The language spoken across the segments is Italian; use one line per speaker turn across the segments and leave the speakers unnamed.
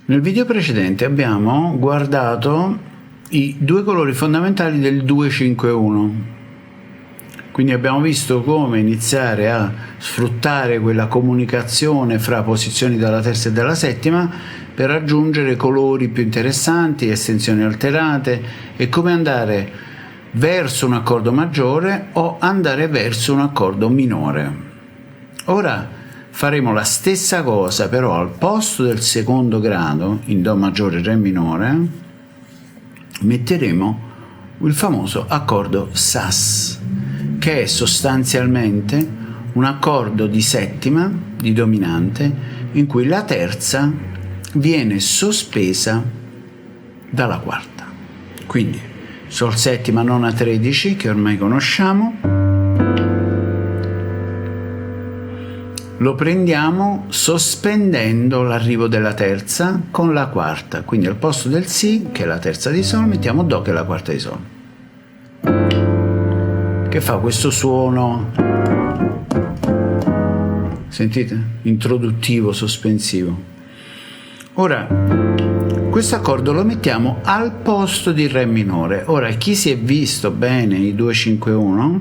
Nel video precedente abbiamo guardato i due colori fondamentali del 2-5-1, quindi abbiamo visto come iniziare a sfruttare quella comunicazione fra posizioni dalla terza e dalla settima per raggiungere colori più interessanti, estensioni alterate, e come andare verso un accordo maggiore o andare verso un accordo minore. Ora faremo la stessa cosa, però al posto del secondo grado in Do maggiore e Re minore metteremo il famoso accordo Sas, che è sostanzialmente un accordo di settima, di dominante, in cui la terza viene sospesa dalla quarta. Quindi Sol settima nona 13, che ormai conosciamo, lo prendiamo sospendendo l'arrivo della terza con la quarta, quindi al posto del Si, che è la terza di Sol, mettiamo Do, che è la quarta di Sol, che fa questo suono, sentite? Introduttivo, sospensivo. Ora, questo accordo lo mettiamo al posto di Re minore. Ora, chi si è visto bene i 2-5-1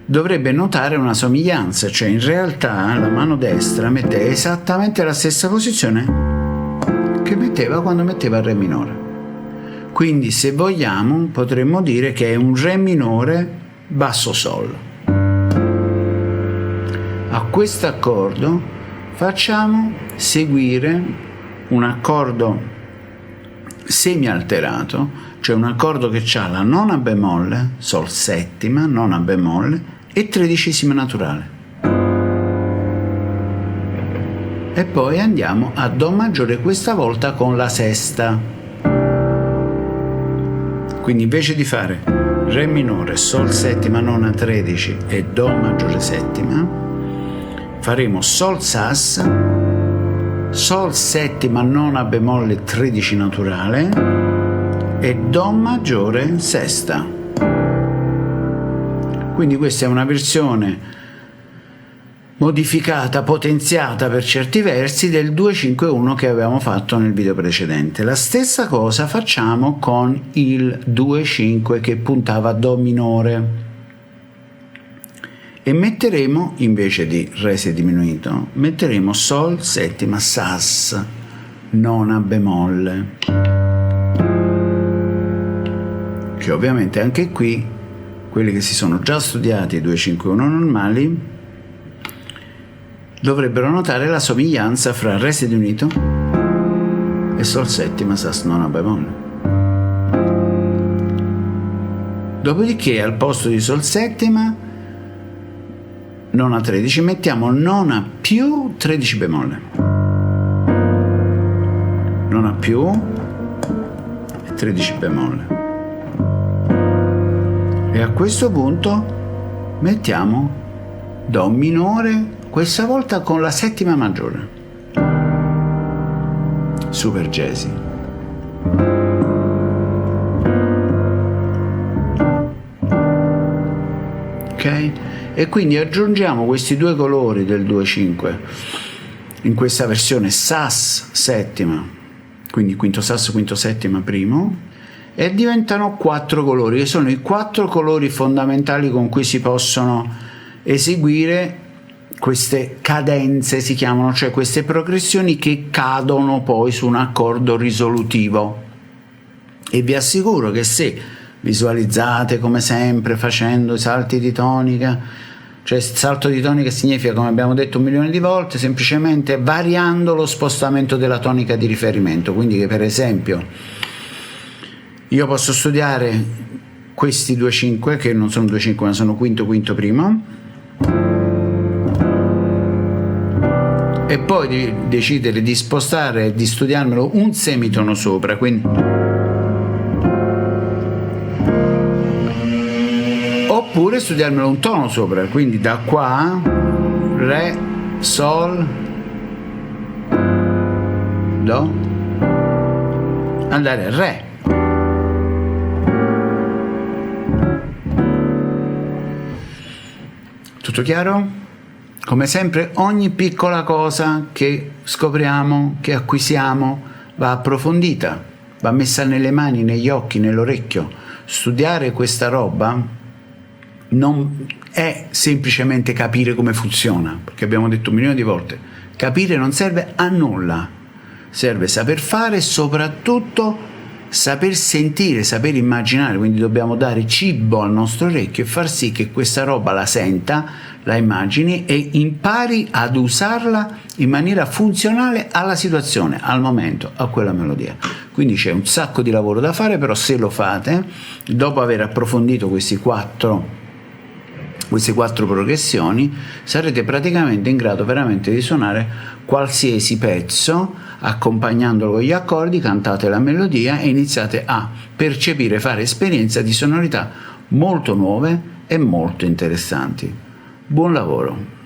dovrebbe notare una somiglianza, cioè in realtà la mano destra mette esattamente la stessa posizione che metteva quando metteva Re minore. Quindi, se vogliamo, potremmo dire che è un Re minore basso Sol. A questo accordo facciamo seguire un accordo semi-alterato, cioè un accordo che ha la nona bemolle, Sol settima, nona bemolle e tredicesima naturale. E poi andiamo a Do maggiore, questa volta con la sesta. Quindi invece di fare Re minore, Sol settima, nona 13 e Do maggiore settima, faremo Sol Sas, Sol settima, nona bemolle 13 naturale e Do maggiore sesta. Quindi questa è una versione modificata, potenziata per certi versi del 2-5-1 che avevamo fatto nel video precedente. La stessa cosa facciamo con il 2-5 che puntava a Do minore, e metteremo, invece di Re si è diminuito, metteremo Sol settima Sas nona bemolle, che ovviamente anche qui quelli che si sono già studiati i 2-5-1 normali dovrebbero notare la somiglianza fra Re si unito e Sol settima Sas nona bemolle. Dopodiché al posto di Sol settima nona 13 mettiamo nona più 13 bemolle, nona più e 13 bemolle, e a questo punto mettiamo Do minore, questa volta con la settima maggiore, super jazzy. Ok? E quindi aggiungiamo questi due colori del 2-5 in questa versione Sas settima, quindi quinto Sas, quinto settima primo, e diventano 4 colori, che sono i 4 colori fondamentali con cui si possono eseguire queste cadenze, si chiamano, cioè queste progressioni che cadono poi su un accordo risolutivo. E vi assicuro che se visualizzate come sempre facendo i salti di tonica, cioè salto di tonica significa, come abbiamo detto 1.000.000 di volte, semplicemente variando lo spostamento della tonica di riferimento. Quindi che per esempio io posso studiare questi 2-5 che non sono 2-5 ma sono quinto quinto primo, e poi decidere di spostare, di studiarmelo un semitono sopra, quindi oppure studiarmelo un tono sopra, quindi da qua Re, Sol, Do, andare a Re. Tutto chiaro? come sempre, ogni piccola cosa che scopriamo, che acquisiamo, va approfondita, va messa nelle mani, negli occhi, nell'orecchio. Studiare questa roba non è semplicemente capire come funziona, perché abbiamo detto un milione di volte, capire non serve a nulla, serve saper fare e soprattutto saper sentire, saper immaginare, quindi dobbiamo dare cibo al nostro orecchio e far sì che questa roba la senta, la immagini e impari ad usarla in maniera funzionale alla situazione, al momento, a quella melodia. Quindi c'è un sacco di lavoro da fare, però se lo fate, dopo aver approfondito queste quattro progressioni, sarete praticamente in grado veramente di suonare qualsiasi pezzo accompagnandolo con gli accordi, cantate la melodia e iniziate a percepire, fare esperienza di sonorità molto nuove e molto interessanti. Buon lavoro!